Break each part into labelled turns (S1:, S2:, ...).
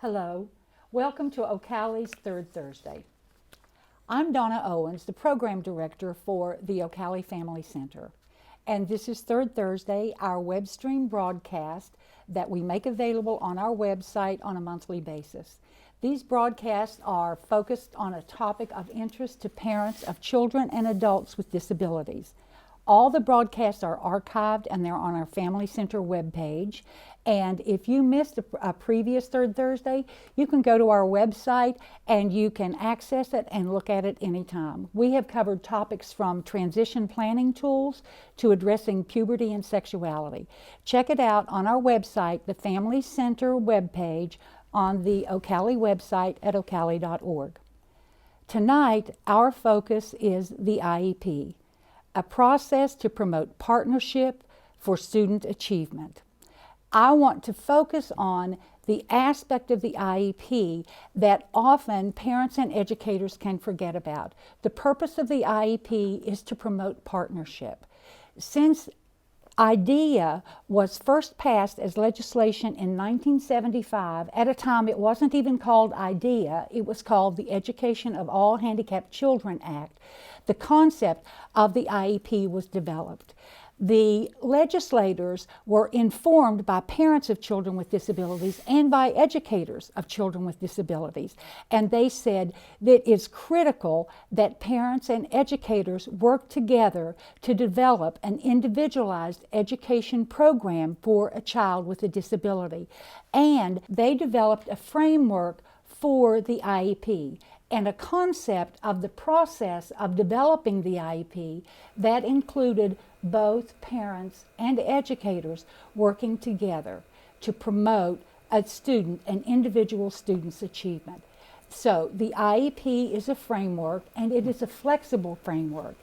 S1: Hello, welcome to OCALI's Third Thursday. I'm Donna Owens, the Program Director for the OCALI Family Center. And this is Third Thursday, our web stream broadcast that we make available on our website on a monthly basis. These broadcasts are focused on a topic of interest to parents of children and adults with disabilities. All the broadcasts are archived and they're on our Family Center webpage. And if you missed a previous Third Thursday, you can go to our website and you can access it and look at it anytime. We have covered topics from transition planning tools to addressing puberty and sexuality. Check it out on our website, the Family Center webpage on the OCALI website at ocali.org. Tonight, our focus is the IEP, a process to promote partnership for student achievement. I want to focus on the aspect of the IEP that often parents and educators can forget about. The purpose of the IEP is to promote partnership. Since IDEA was first passed as legislation in 1975, at a time it wasn't even called IDEA, it was called the Education of All Handicapped Children Act. The concept of the IEP was developed. The legislators were informed by parents of children with disabilities and by educators of children with disabilities. And they said that it's critical that parents and educators work together to develop an individualized education program for a child with a disability. And they developed a framework for the IEP and a concept of the process of developing the IEP that included both parents and educators working together to promote an individual student's achievement. So the IEP is a framework, and it is a flexible framework.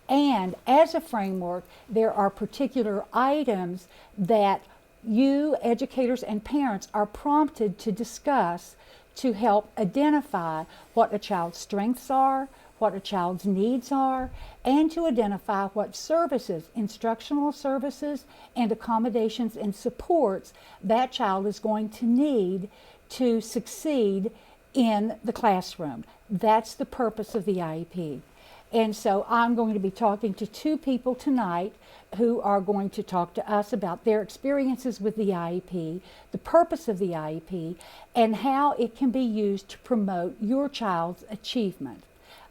S1: And as a framework, there are particular items that you, educators and parents, are prompted to discuss to help identify what a child's strengths are, what a child's needs are, and to identify what services, instructional services, and accommodations and supports that child is going to need to succeed in the classroom. That's the purpose of the IEP. And so I'm going to be talking to two people tonight who are going to talk to us about their experiences with the IEP, the purpose of the IEP, and how it can be used to promote your child's achievement.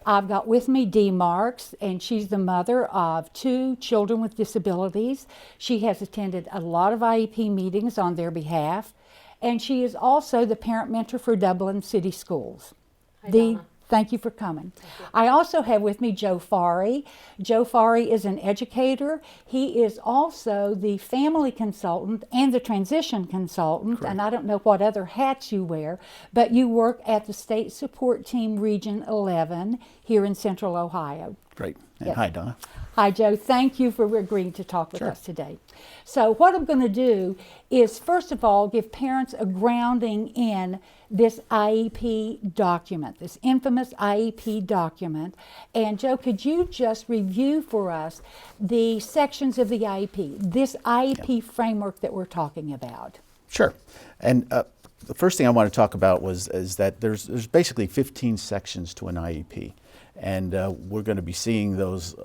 S1: I've got with me Dee Marks, and she's the mother of two children with disabilities. She has attended a lot of IEP meetings on their behalf, and she is also the parent mentor for Dublin City Schools.
S2: Hi,
S1: Dee,
S2: Donna.
S1: thank you for coming.
S2: Thank you.
S1: I also have with me Joe Farry. Joe Farry is an educator. He is also the family consultant and the transition consultant.
S3: Correct.
S1: And I don't know what other hats you wear, but you work at the State Support Team Region 11 here in Central Ohio.
S3: Great. And
S1: Yes.
S3: hi, Donna.
S1: Hi, Joe. Thank you for agreeing to talk with
S3: Sure.
S1: us today. So what I'm going to do is, first of all, give parents a grounding in this IEP document, this infamous IEP document. And Joe, could you just review for us the sections of the IEP, this IEP framework that we're talking about?
S3: Sure. And the first thing I want to talk about is that there's basically 15 sections to an IEP. And we're going to be seeing those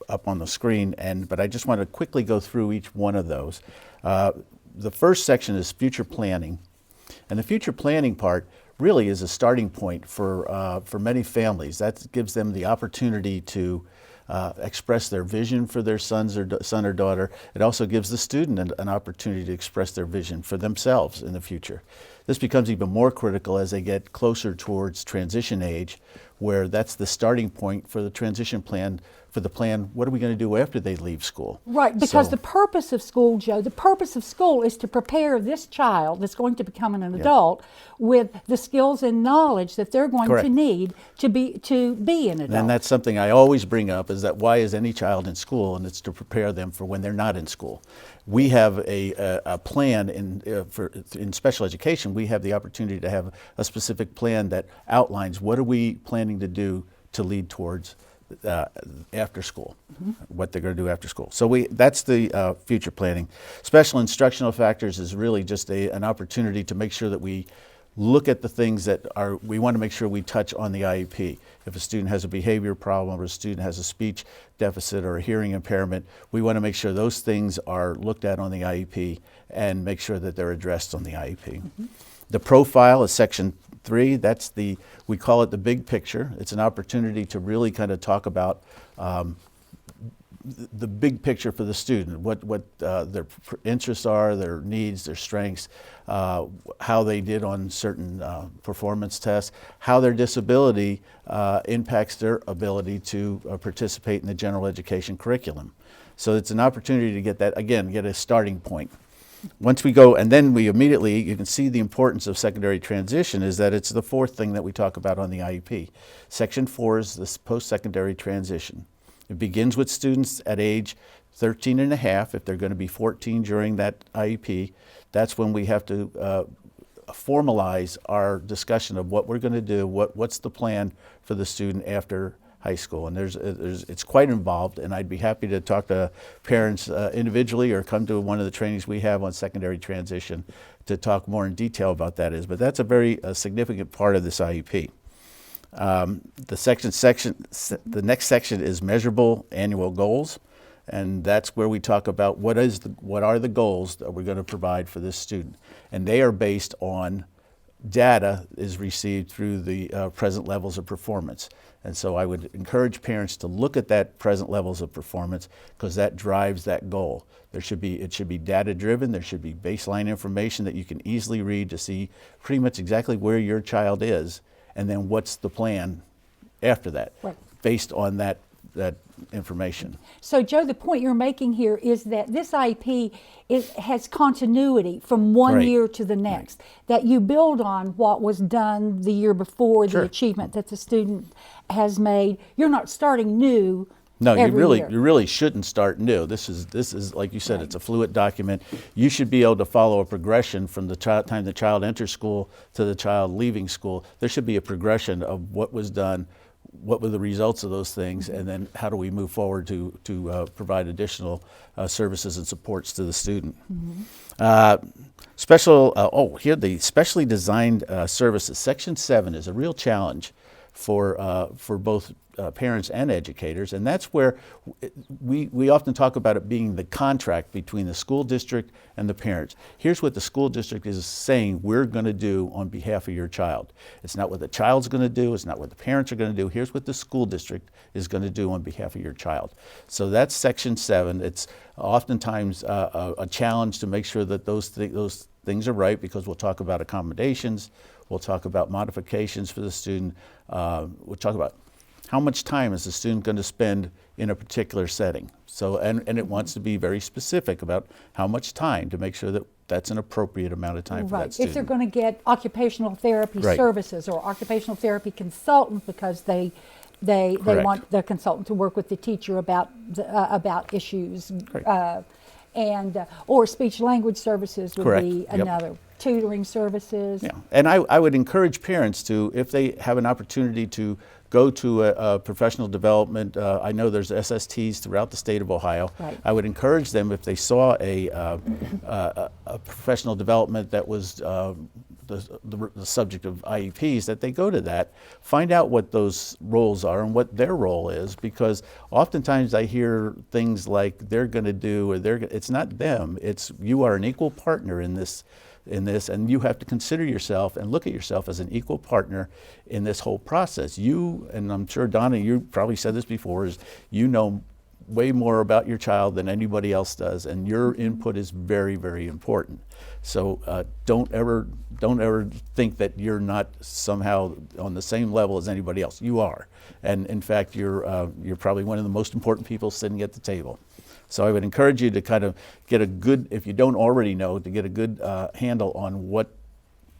S3: up on the screen. But I just want to quickly go through each one of those. The first section is future planning. And the future planning part really is a starting point for many families. That gives them the opportunity to express their vision for their son or daughter. It also gives the student an opportunity to express their vision for themselves in the future. This becomes even more critical as they get closer towards transition age, where that's the starting point for the transition plan, for the plan, what are we going to do after they leave school?
S1: Right, because
S3: So-
S1: the purpose of school, Joe, the purpose of school is to prepare this child that's going to become an adult with the skills and knowledge that they're going
S3: Correct.
S1: to need to be an adult.
S3: And that's something I always bring up, is that why is any child in school? And it's to prepare them for when they're not in school. We have a plan in special education. We have the opportunity to have a specific plan that outlines what are we planning to do to lead towards after school, what they're going to do after school. So that's the future planning. Special instructional factors is really just an opportunity to make sure that we look at the things that we want to make sure we touch on the IEP. If a student has a behavior problem, or a student has a speech deficit or a hearing impairment, we want to make sure those things are looked at on the IEP and make sure that they're addressed on the IEP. The profile is section 3. We call it the big picture. It's an opportunity to really kind of talk about the big picture for the student, what their interests are, their needs, their strengths, how they did on certain performance tests, how their disability impacts their ability to participate in the general education curriculum. So it's an opportunity to get that, again, get a starting point. Once we go, and then we immediately, you can see the importance of secondary transition is that it's the 4th thing that we talk about on the IEP. Section 4 is this post-secondary transition. It begins with students at age 13 and a half. If they're going to be 14 during that IEP, that's when we have to formalize our discussion of what we're going to do, what's the plan for the student after high school. And it's quite involved, and I'd be happy to talk to parents individually or come to one of the trainings we have on secondary transition to talk more in detail about that is. But that's a very significant part of this IEP. The next section is measurable annual goals, and that's where we talk about what are the goals that we're going to provide for this student, and they are based on data is received through the present levels of performance. And so I would encourage parents to look at that present levels of performance because that drives that goal. It should be data driven. There should be baseline information that you can easily read to see pretty much exactly where your child is, and then what's the plan after that,
S1: right,
S3: based on that information.
S1: So, Joe, the point you're making here is that this IEP has continuity from one
S3: Right.
S1: year to the next, that you build on what was done the year before,
S3: Sure.
S1: the achievement that the student has made. You're not starting new.
S3: No, you
S1: every year.
S3: really shouldn't start new. This is like you said,
S1: Right.
S3: It's a fluid document. You should be able to follow a progression from the time the child enters school to the child leaving school. There should be a progression of what was done, what were the results of those things, and then how do we move forward to provide additional services and supports to the student. Here the specially designed services. Section 7 is a real challenge for both parents and educators, and that's where we often talk about it being the contract between the school district and the parents. Here's what the school district is saying we're going to do on behalf of your child. It's not what the child's going to do, it's not what the parents are going to do. Here's what the school district is going to do on behalf of your child. So that's Section 7. It's oftentimes a challenge to make sure that those things are right, because we'll talk about accommodations, we'll talk about modifications for the student, we'll talk about how much time is the student going to spend in a particular setting. So, and it wants to be very specific about how much time to make sure that that's an appropriate amount of time for that student.
S1: If they're going to get occupational therapy
S3: Right.
S1: services or occupational therapy consultant because they
S3: Correct.
S1: want the consultant to work with the teacher about issues, or speech language services would
S3: Correct.
S1: be
S3: Yep.
S1: another. Tutoring services.
S3: Yeah, and I would encourage parents to, if they have an opportunity to go to a professional development, I know there's SSTs throughout the state of Ohio.
S1: Right.
S3: I would encourage them, if they saw a professional development that was the subject of IEPs, that they go to that, find out what those roles are and what their role is, because oftentimes I hear things like they're going to do, or it's not them, it's you are an equal partner in this, and you have to consider yourself and look at yourself as an equal partner in this whole process. You, and I'm sure Donna, you probably said this before, is you know way more about your child than anybody else does, and your input is very, very important. So don't ever think that you're not somehow on the same level as anybody else. You are, and in fact, you're probably one of the most important people sitting at the table. So I would encourage you to kind of get a good, if you don't already know, to get a good handle on what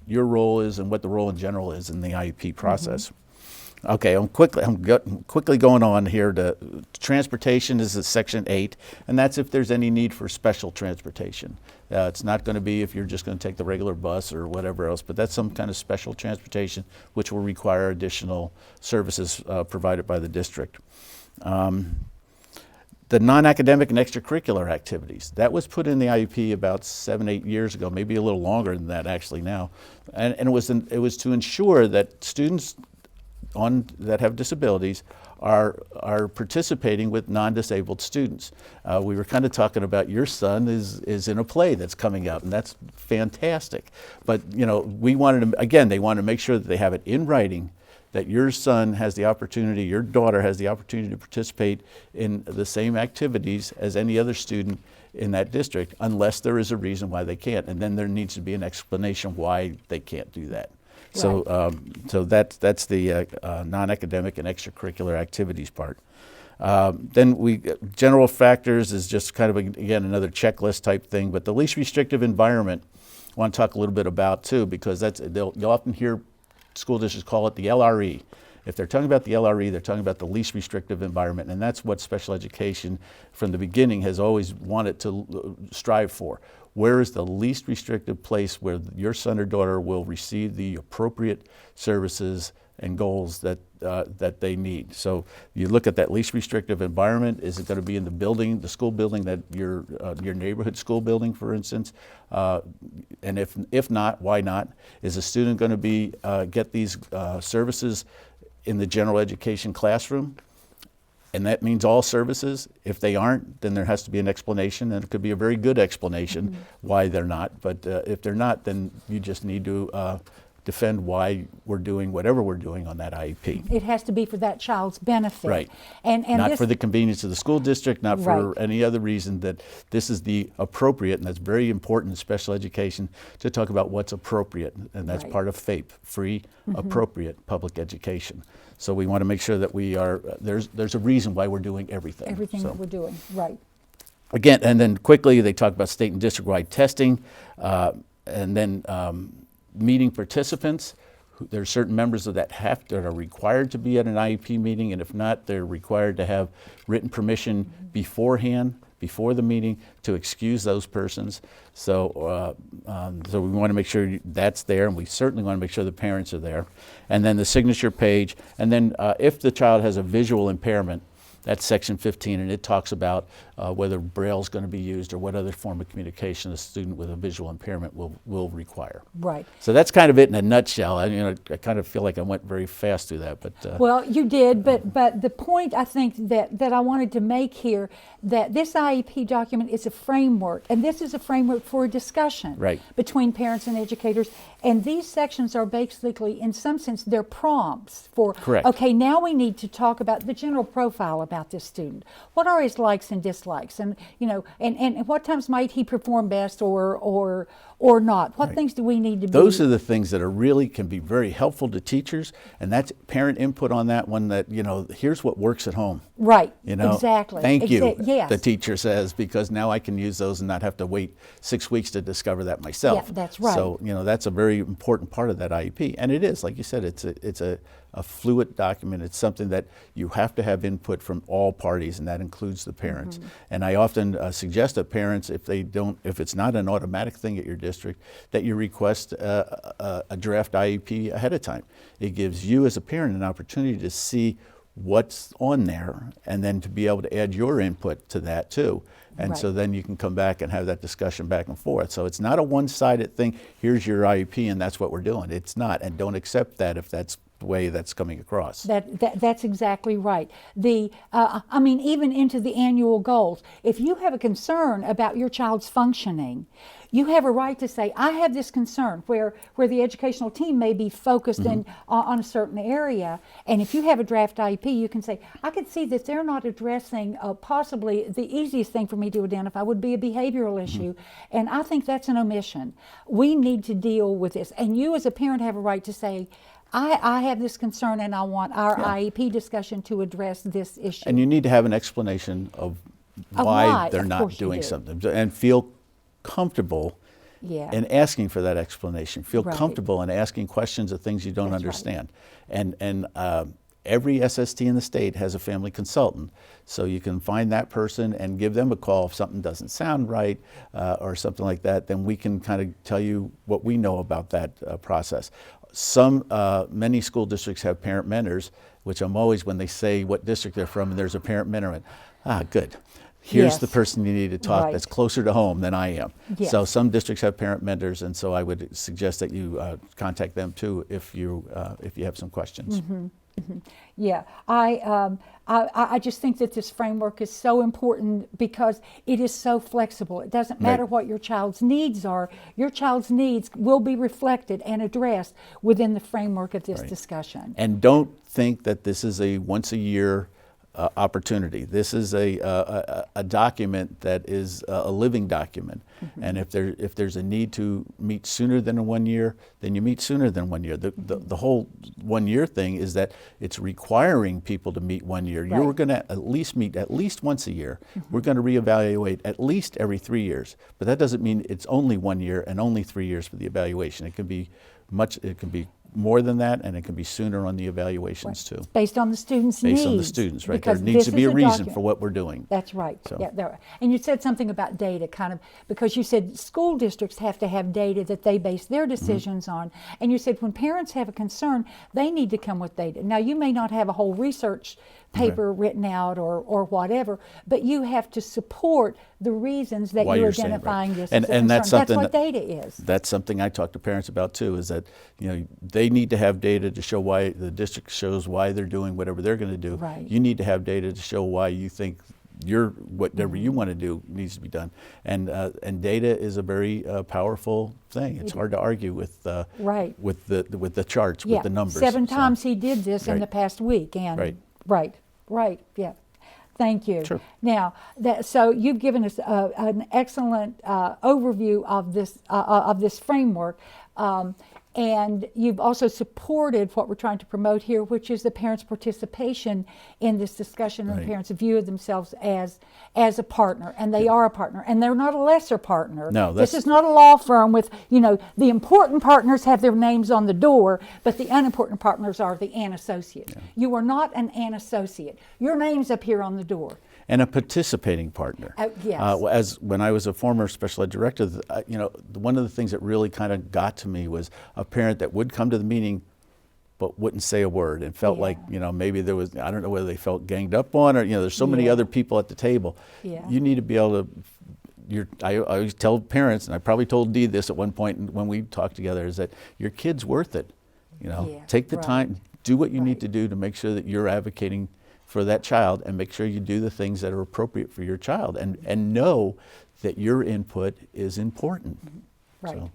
S3: your role is and what the role in general is in the IEP process. Mm-hmm. Okay, I'm quickly going on here to transportation is at Section 8, and that's if there's any need for special transportation. It's not going to be if you're just going to take the regular bus or whatever else, but that's some kind of special transportation which will require additional services provided by the district. The non-academic and extracurricular activities, that was put in the IEP about 7, 8 years ago, maybe a little longer than that actually now. And it was to ensure that students that have disabilities are participating with non-disabled students. We were kind of talking about your son is in a play that's coming up, and that's fantastic. But you know, we wanted to, again, they wanted to make sure that they have it in writing, that your son has the opportunity, your daughter has the opportunity to participate in the same activities as any other student in that district, unless there is a reason why they can't. And then there needs to be an explanation why they can't do that. Right. So that's the non-academic and extracurricular activities part. Then general factors is just kind of, again, another checklist type thing, but the least restrictive environment I want to talk a little bit about too, because you'll often hear school districts call it the LRE. If they're talking about the LRE, they're talking about the least restrictive environment, and that's what special education from the beginning has always wanted to strive for. Where is the least restrictive place where your son or daughter will receive the appropriate services and goals that they need? So you look at that least restrictive environment. Is it going to be in the building, the school building, that your neighborhood school building, for instance? And if not, why not? Is a student going to be get these services in the general education classroom? And that means all services. If they aren't, then there has to be an explanation, and it could be a very good explanation why they're not. But if they're not, then you just need to defend why we're doing whatever we're doing on that IEP.
S1: It has to be for that child's benefit.
S3: Right.
S1: And
S3: not for the convenience of the school district, not for any other reason, that this is the appropriate, and that's very important in special education to talk about what's appropriate, and that's part of FAPE, free, appropriate public education. So we want to make sure that we are, there's a reason why we're doing everything.
S1: Everything that we're doing, right.
S3: Again, and then quickly they talk about state and district-wide testing, and then meeting participants. There are certain members of that are required to be at an IEP meeting, and if not, they're required to have written permission beforehand, before the meeting, to excuse those persons. So, so we want to make sure that's there, and we certainly want to make sure the parents are there. And then the signature page, and then if the child has a visual impairment, that's section 15, and it talks about whether Braille is going to be used or what other form of communication a student with a visual impairment will require.
S1: Right.
S3: So that's kind of it in a nutshell. I kind of feel like I went very fast through that, but
S1: well, you did, but the point I think that I wanted to make here, that this IEP document is a framework, and this is a framework for a discussion between parents and educators. And these sections are basically, in some sense, they're prompts for, okay, now we need to talk about the general profile about this student. What are his likes and dislikes? And, you know, and what times might he perform best or not? What things do we need to be?
S3: Those are the things that really can be very helpful to teachers, and that's parent input on that one, that, you know, here's what works at home.
S1: Right,
S3: you know,
S1: exactly.
S3: Thank you, the teacher says, because now I can use those and not have to wait 6 weeks to discover that myself.
S1: Yeah, that's right.
S3: So, you know, that's a very important part of that IEP. And it is, like you said, it's a fluid document. It's something that you have to have input from all parties, and that includes the parents. And I often suggest that parents, if it's not an automatic thing at your district, that you request a draft IEP ahead of time. It gives you as a parent an opportunity to see what's on there, and then to be able to add your input to that too. And so then you can come back and have that discussion back and forth. So it's not a one-sided thing, here's your IEP and that's what we're doing. It's not, and don't accept that if that's the way that's coming across.
S1: That's exactly right. I mean, even into the annual goals, if you have a concern about your child's functioning, you have a right to say, I have this concern, where the educational team may be focused on a certain area. And if you have a draft IEP, you can say, I can see that they're not addressing possibly the easiest thing for me to identify would be a behavioral issue. And I think that's an omission. We need to deal with this. And you as a parent have a right to say, I have this concern and I want our IEP discussion to address this issue.
S3: And you need to have an explanation of why they're not doing something, and feel comfortable in asking for that explanation. Feel comfortable in asking questions of things you don't understand. And every SST in the state has a family consultant, so you can find that person and give them a call if something doesn't sound right or something like that. Then we can kind of tell you what we know about that process. many school districts have parent mentors, which I'm always, when they say what district they're from and there's a parent mentor, good. Here's the
S1: Yes.
S3: person you need to talk
S1: Right.
S3: that's closer to home than I am.
S1: Yes.
S3: So some districts have parent mentors, and so I would suggest that you contact them too if you have some questions.
S1: Yeah, I just think that this framework is so important because it is so flexible. It doesn't matter
S3: Right.
S1: what your child's needs are. Your child's needs will be reflected and addressed within the framework of this
S3: Right.
S1: discussion.
S3: And don't think that this is a once a year opportunity. This is a document that is a living document. And if there's a need to meet sooner than 1 year, then you meet sooner than 1 year. The whole 1 year thing is that it's requiring people to meet 1 year.
S1: Right.
S3: You're going to at least meet at least once a year. We're going to reevaluate at least every 3 years. But that doesn't mean it's only 1 year and only 3 years for the evaluation. It can be more than that, and it can be sooner on the evaluations too.
S1: Based on the students' needs.
S3: Based on the students, right? There
S1: because
S3: needs to
S1: this
S3: be
S1: is
S3: a reason
S1: document.
S3: for what we're doing.
S1: That's right.
S3: So-
S1: Yeah, there. And you said something about data, kind of, because you said school districts have to have data that they base their decisions on. And you said when parents have a concern, they need to come with data. Now, you may not have a whole research paper written out or whatever, but you have to support the reasons that
S3: Why
S1: you're
S3: you're saying it, right.
S1: identifying this
S3: And-
S1: as a
S3: and that's
S1: concern. That's
S3: something
S1: what data is.
S3: That's something I talk to parents about too, is that they need to have data to show why the district shows why they're doing whatever they're going to do.
S1: Right.
S3: You need to have data to show why you think whatever you want to do needs to be done. And data is a very powerful thing. It's hard to argue with
S1: Right.
S3: with the charts,
S1: Yeah,
S3: with the numbers.
S1: 7
S3: So-
S1: times he did this in
S3: Right.
S1: the past week. And right, yeah. Thank you.
S3: Sure.
S1: Now, so you've given us an excellent overview of this framework, and you've also supported what we're trying to promote here, which is the parents' participation in this discussion and the
S3: Right.
S1: parents' view of themselves as a partner, and they are a partner, and they're not a lesser partner.
S3: No,
S1: this
S3: that's-
S1: is not a law firm with, the important partners have their names on the door, but the unimportant partners are the an associate. You are not an associate. Your name's up here on the door.
S3: And a participating partner.
S1: Yes.
S3: As when I was a former special ed director, one of the things that really kind of got to me was a parent that would come to the meeting but wouldn't say a word and felt like, maybe there was, I don't know whether they felt ganged up on or, there's so many other people at the table.
S1: Yeah.
S3: You need to be able to, I always tell parents, and I probably told Dee this at one point when we talked together, is that your kid's worth it. Take the
S1: right.
S3: time, do what you
S1: Right.
S3: need to do to make sure that you're advocating for that child, and make sure you do the things that are appropriate for your child, and know that your input is important.
S1: Right.
S3: So,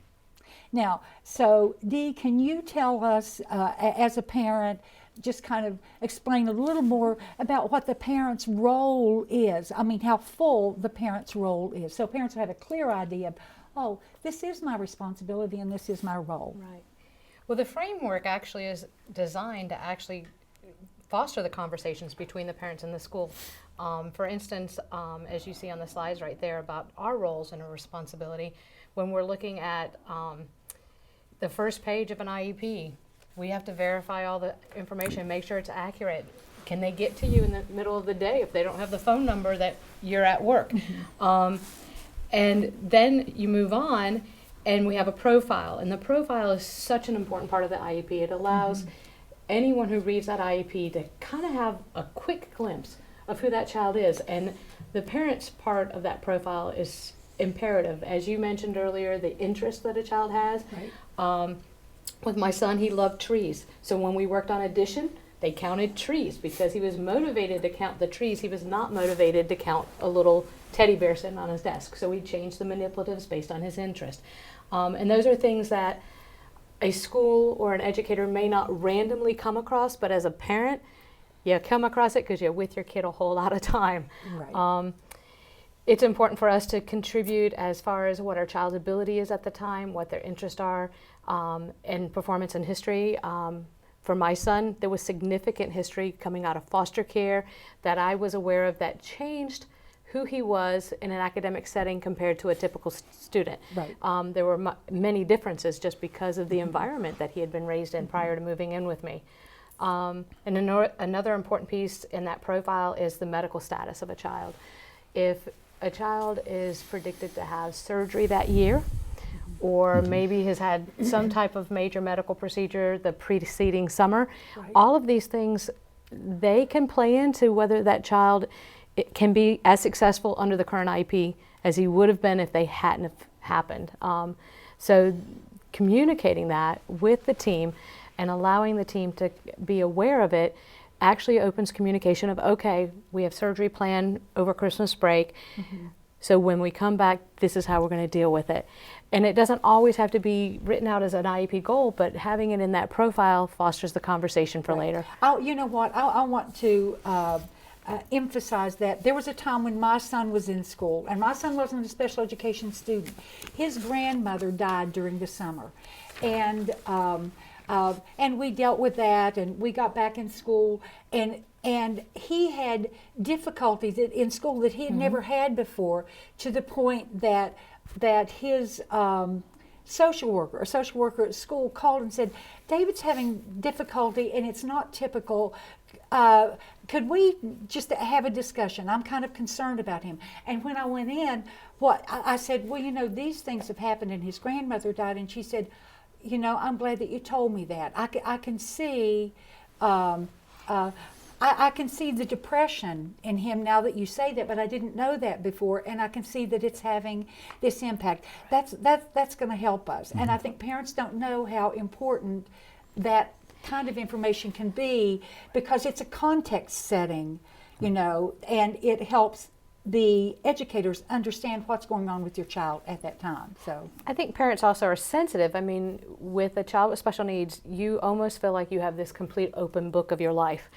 S1: Now, so Dee, can you tell us, as a parent, just kind of explain a little more about what the parent's role is? I mean, how full the parent's role is, so parents have a clear idea of, oh, this is my responsibility and this is my role.
S2: Right. Well, the framework actually is designed to actually foster the conversations between the parents and the school. For instance, as you see on the slides right there about our roles and our responsibility, when we're looking at the first page of an IEP, we have to verify all the information, make sure it's accurate. Can they get to you in the middle of the day if they don't have the phone number that you're at work? And then you move on, and we have a profile. And the profile is such an important part of the IEP. It allows anyone who reads that IEP to kind of have a quick glimpse of who that child is. And the parents' part of that profile is imperative. As you mentioned earlier, the interest that a child has.
S1: Right.
S2: With my son, he loved trees. So when we worked on addition, they counted trees because he was motivated to count the trees. He was not motivated to count a little teddy bear sitting on his desk. So we changed the manipulatives based on his interest. And those are things that a school or an educator may not randomly come across, but as a parent, you come across it because you're with your kid a whole lot of time.
S1: Right.
S2: It's important for us to contribute as far as what our child's ability is at the time, what their interests are, and performance and history. For my son, there was significant history coming out of foster care that I was aware of that changed who he was in an academic setting compared to a typical student.
S1: Right.
S2: There were many differences just because of the environment that he had been raised in prior to moving in with me. And another important piece in that profile is the medical status of a child. If a child is predicted to have surgery that year, or maybe has had some type of major medical procedure the preceding summer.
S1: Right.
S2: All of these things, they can play into whether that child can be as successful under the current IEP as he would have been if they hadn't have happened. So communicating that with the team and allowing the team to be aware of it actually opens communication of, okay, we have surgery planned over Christmas break. So when we come back, this is how we're going to deal with it. And it doesn't always have to be written out as an IEP goal, but having it in that profile fosters the conversation for later.
S1: You know what? I want to emphasize that there was a time when my son was in school, and my son wasn't a special education student. His grandmother died during the summer, and we dealt with that, and we got back in school, and he had difficulties in school that he had never had before, to the point that his social worker at school called and said, David's having difficulty and it's not typical. Could we just have a discussion? I'm kind of concerned about him. And when I went in, I said, well, you know, these things have happened and his grandmother died. And she said, you know, I'm glad that you told me that. I can see I can see the depression in him now that you say that, but I didn't know that before, and I can see that it's having this impact. That's going to help us. And I think parents don't know how important that kind of information can be, because it's a context setting, you know, and it helps the educators understand what's going on with your child at that time. So
S2: I think parents also are sensitive. I mean, with a child with special needs, you almost feel like you have this complete open book of your life.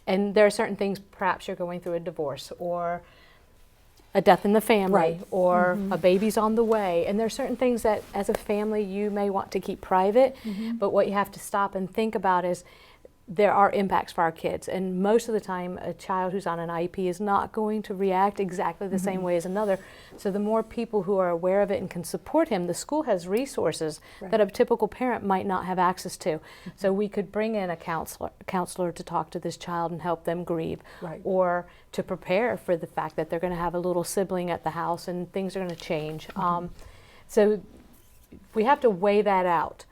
S2: And there are certain things, perhaps you're going through a divorce or a death in the family,
S1: right,
S2: or a baby's on the way. And there are certain things that as a family you may want to keep private, but what you have to stop and think about is there are impacts for our kids. And most of the time, a child who's on an IEP is not going to react exactly the same way as another. So the more people who are aware of it and can support him, the school has resources that a typical parent might not have access to. So we could bring in a counselor to talk to this child and help them grieve, or to prepare for the fact that they're going to have a little sibling at the house and things are going to change. So we have to weigh that out.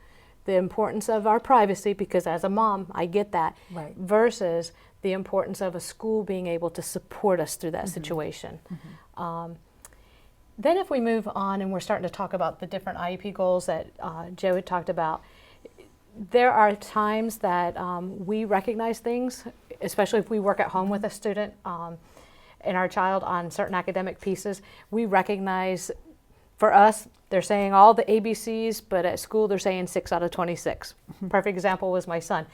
S2: The importance of our privacy, because as a mom, I get that, versus the importance of a school being able to support us through that situation. Then if we move on and we're starting to talk about the different IEP goals that Joe had talked about, there are times that we recognize things, especially if we work at home with a student and our child on certain academic pieces. We recognize, for us, they're saying all the ABCs, but at school they're saying 6 out of 26. Perfect example was my son.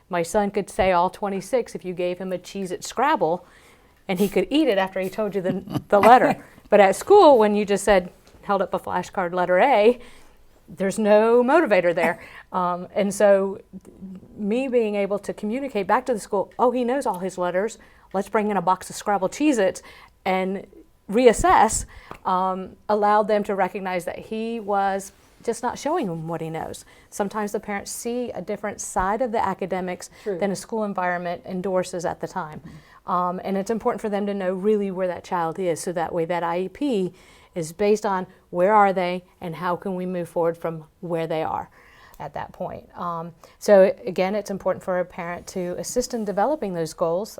S2: My son could say all 26 if you gave him a Cheez-It Scrabble, and he could eat it after he told you the letter. But at school, when you just held up a flashcard letter A, there's no motivator there. And so me being able to communicate back to the school, oh, he knows all his letters, let's bring in a box of Scrabble Cheez-Its, and reassess, allowed them to recognize that he was just not showing them what he knows. Sometimes the parents see a different side of the academics than a school environment endorses at the time. And it's important for them to know really where that child is, so that way that IEP is based on where are they and how can we move forward from where they are at that point. So again, it's important for a parent to assist in developing those goals,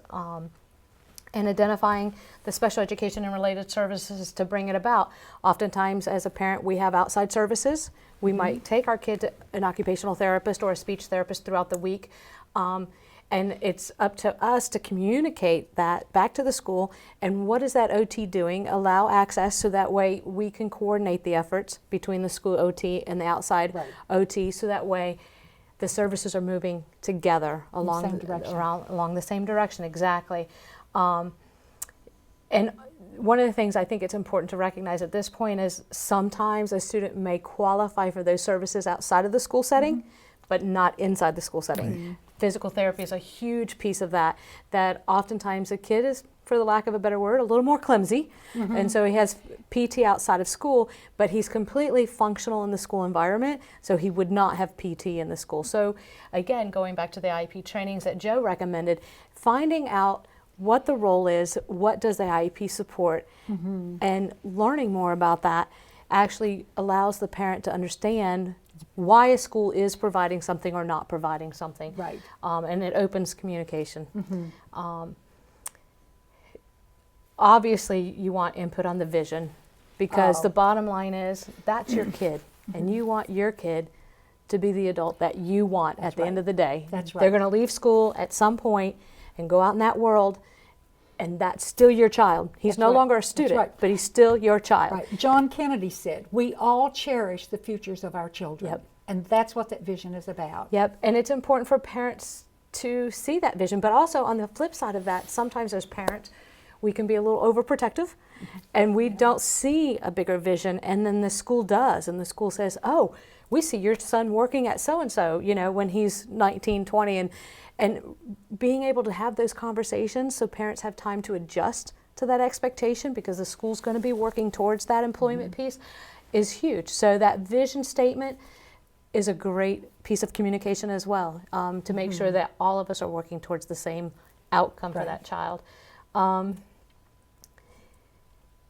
S2: and identifying the special education and related services to bring it about. Oftentimes, as a parent, we have outside services. We might take our kid to an occupational therapist or a speech therapist throughout the week, and it's up to us to communicate that back to the school. And what is that OT doing? Allow access, so that way we can coordinate the efforts between the school OT and the outside OT, so that way the services are moving together along the same direction. Exactly. And one of the things I think it's important to recognize at this point is sometimes a student may qualify for those services outside of the school setting, but not inside the school setting. Physical therapy is a huge piece of that oftentimes a kid is, for the lack of a better word, a little more clumsy. And so he has PT outside of school, but he's completely functional in the school environment, so he would not have PT in the school. So again, going back to the IEP trainings that Joe recommended, finding out what the role is, what does the IEP support, and learning more about that, actually allows the parent to understand why a school is providing something or not providing something.
S1: Right.
S2: And it opens communication. Obviously, you want input on the vision, because the bottom line is that's your kid, and you want your kid to be the adult that you want at the end of the day.
S1: That's right.
S2: They're going to leave school at some point and go out in that world, and that's still your child. He's
S1: That's
S2: no
S1: right.
S2: longer a
S1: That's
S2: student,
S1: right.
S2: but he's still your child.
S1: Right. John Kennedy said, we all cherish the futures of our children.
S2: Yep.
S1: And that's what that vision is about.
S2: Yep, and it's important for parents to see that vision, but also on the flip side of that, sometimes as parents, we can be a little overprotective, and we don't see a bigger vision, and then the school does, and the school says, oh, we see your son working at so-and-so, you know, when he's 19, 20, and being able to have those conversations so parents have time to adjust to that expectation, because the school's going to be working towards that employment piece, is huge. So that vision statement is a great piece of communication as well, to make sure that all of us are working towards the same outcome for that child.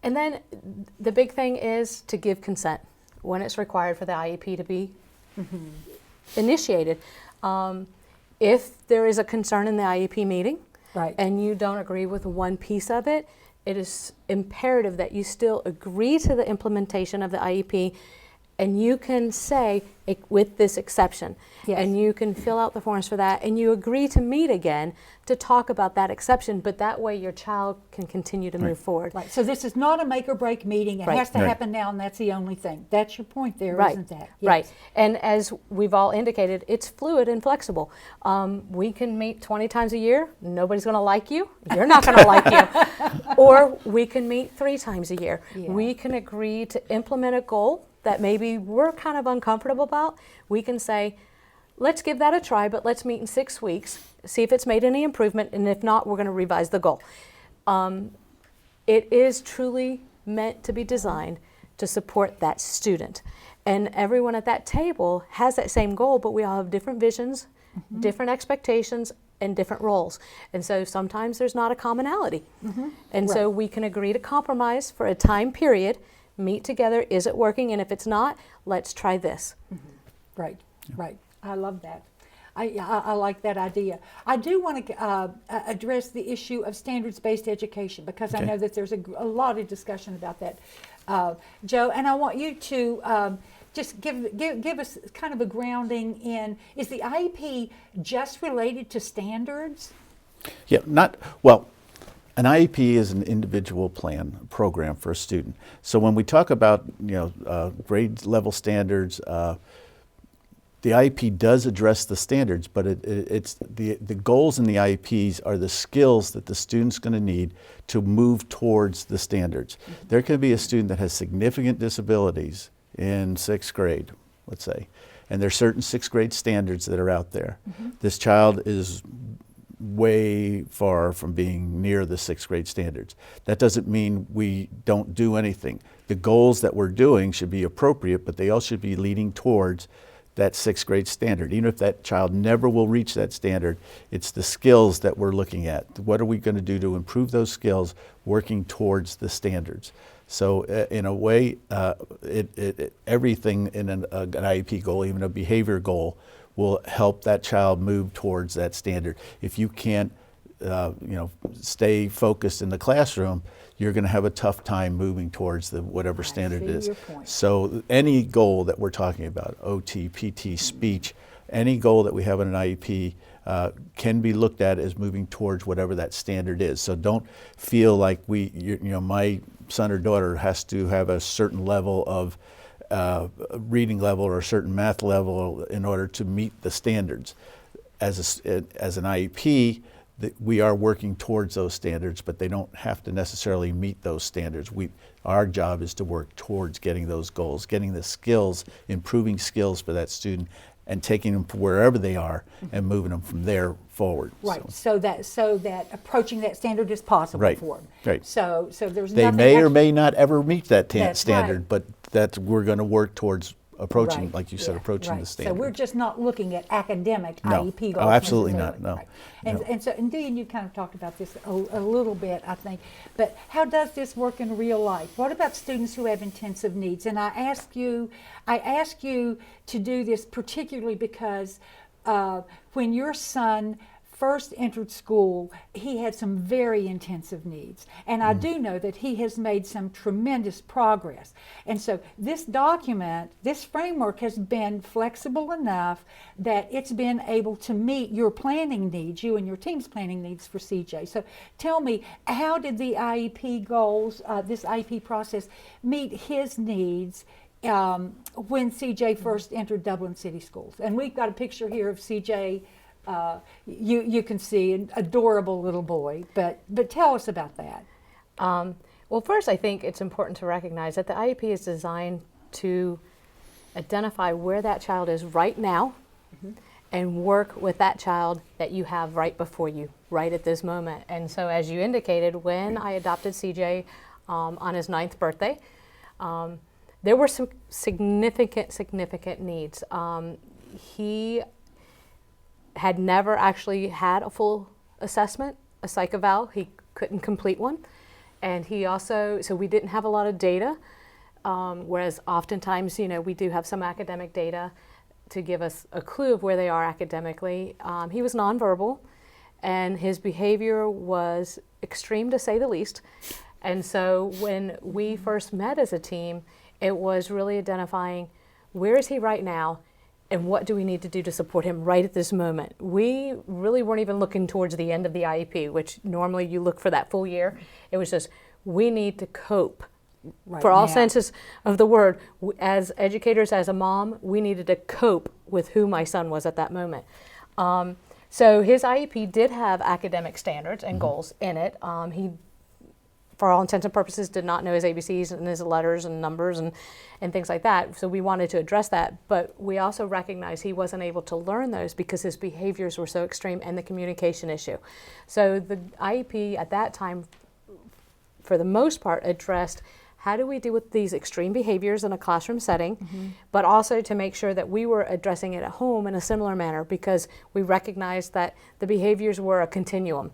S2: And then the big thing is to give consent when it's required for the IEP to be initiated. If there is a concern in the IEP meeting,
S1: Right.
S2: and you don't agree with one piece of it, it is imperative that you still agree to the implementation of the IEP, and you can say, with this exception,
S1: Yes.
S2: and you can fill out the forms for that, and you agree to meet again to talk about that exception, but that way your child can continue to move forward.
S1: Right. So this is not a make or break meeting. It
S2: Right.
S1: has to
S3: Right.
S1: happen now, and that's the only thing. That's your point there,
S2: Right,
S1: not that?
S2: right.
S1: Yes.
S2: And as we've all indicated, it's fluid and flexible. We can meet 20 times a year. Nobody's going to like you. You're not going to like you. Or we can meet 3 times a year.
S1: Yeah.
S2: We can agree to implement a goal that maybe we're kind of uncomfortable about. We can say, let's give that a try, but let's meet in 6 weeks, see if it's made any improvement, and if not, we're going to revise the goal. It is truly meant to be designed to support that student. And everyone at that table has that same goal, but we all have different visions, different expectations, and different roles. And so sometimes there's not a commonality. And so we can agree to compromise for a time period, meet together, is it working? And if it's not, let's try this.
S1: Right, right. I love that. I like that idea. I do want to address the issue of standards-based education, because I
S3: Okay.
S1: know that there's a lot of discussion about that, Joe. And I want you to just give us kind of a grounding in, is the IEP just related to standards?
S3: Yeah, well, an IEP is an individual plan program for a student. So when we talk about grade level standards, the IEP does address the standards, but it's the goals in the IEPs are the skills that the student's going to need to move towards the standards. There could be a student that has significant disabilities in 6th grade, let's say, and there's certain 6th grade standards that are out there. This child is way far from being near the 6th grade standards. That doesn't mean we don't do anything. The goals that we're doing should be appropriate, but they all should be leading towards that 6th grade standard. Even if that child never will reach that standard, it's the skills that we're looking at. What are we going to do to improve those skills, working towards the standards? So in a way, everything in an IEP goal, even a behavior goal, will help that child move towards that standard. If you can't stay focused in the classroom, you're going to have a tough time moving towards whatever standard it
S1: see
S3: is.
S1: your point.
S3: So any goal that we're talking about, OT, PT, speech, any goal that we have in an IEP can be looked at as moving towards whatever that standard is. So don't feel like my son or daughter has to have a certain level of reading level or a certain math level in order to meet the standards. As an IEP, we are working towards those standards, but they don't have to necessarily meet those standards. Our job is to work towards getting those goals, getting the skills, improving skills for that student, and taking them to wherever they are and moving them from there forward.
S1: Right. So that approaching that standard is possible
S3: Right,
S1: for them.
S3: right.
S1: So there's
S3: They
S1: nothing
S3: may or
S1: extra-
S3: may not ever meet that
S1: That's
S3: standard,
S1: right.
S3: but we're going to work towards approaching,
S1: Right,
S3: like you said,
S1: yeah,
S3: approaching
S1: right.
S3: the
S1: So
S3: standards.
S1: we're just not looking at academic
S3: No.
S1: IEP
S3: Oh,
S1: goals.
S3: absolutely
S1: necessarily.
S3: not, no,
S1: Right. And,
S3: no.
S1: and so, and Dee, and you kind of talked about this a little bit, I think, but how does this work in real life? What about students who have intensive needs? And I ask you to do this particularly because when your son first entered school, he had some very intensive needs. And I do know that he has made some tremendous progress. And so this document, this framework has been flexible enough that it's been able to meet your planning needs, you and your team's planning needs for CJ. So tell me, how did the IEP goals, this IEP process, meet his needs when CJ first entered Dublin City Schools? And we've got a picture here of CJ. You can see an adorable little boy, but tell us about that.
S2: Well, first, I think it's important to recognize that the IEP is designed to identify where that child is right now and work with that child that you have right before you, right at this moment. And so, as you indicated, when I adopted CJ on his 9th birthday, there were some significant needs. He had never actually had a full assessment, a psych eval. He couldn't complete one. And he also, so we didn't have a lot of data, whereas oftentimes, we do have some academic data to give us a clue of where they are academically. He was nonverbal, and his behavior was extreme to say the least. And so when we first met as a team, it was really identifying where is he right now, and what do we need to do to support him right at this moment? We really weren't even looking towards the end of the IEP, which normally you look for that full year. It was just, we need to cope.
S1: Right
S2: for all
S1: now.
S2: senses of the word, as educators, as a mom, we needed to cope with who my son was at that moment. So his IEP did have academic standards and goals in it. He, for all intents and purposes, did not know his ABCs and his letters and numbers and things like that. So we wanted to address that, but we also recognized he wasn't able to learn those because his behaviors were so extreme and the communication issue. So the IEP at that time, for the most part, addressed how do we deal with these extreme behaviors in a classroom setting, but also to make sure that we were addressing it at home in a similar manner, because we recognized that the behaviors were a continuum.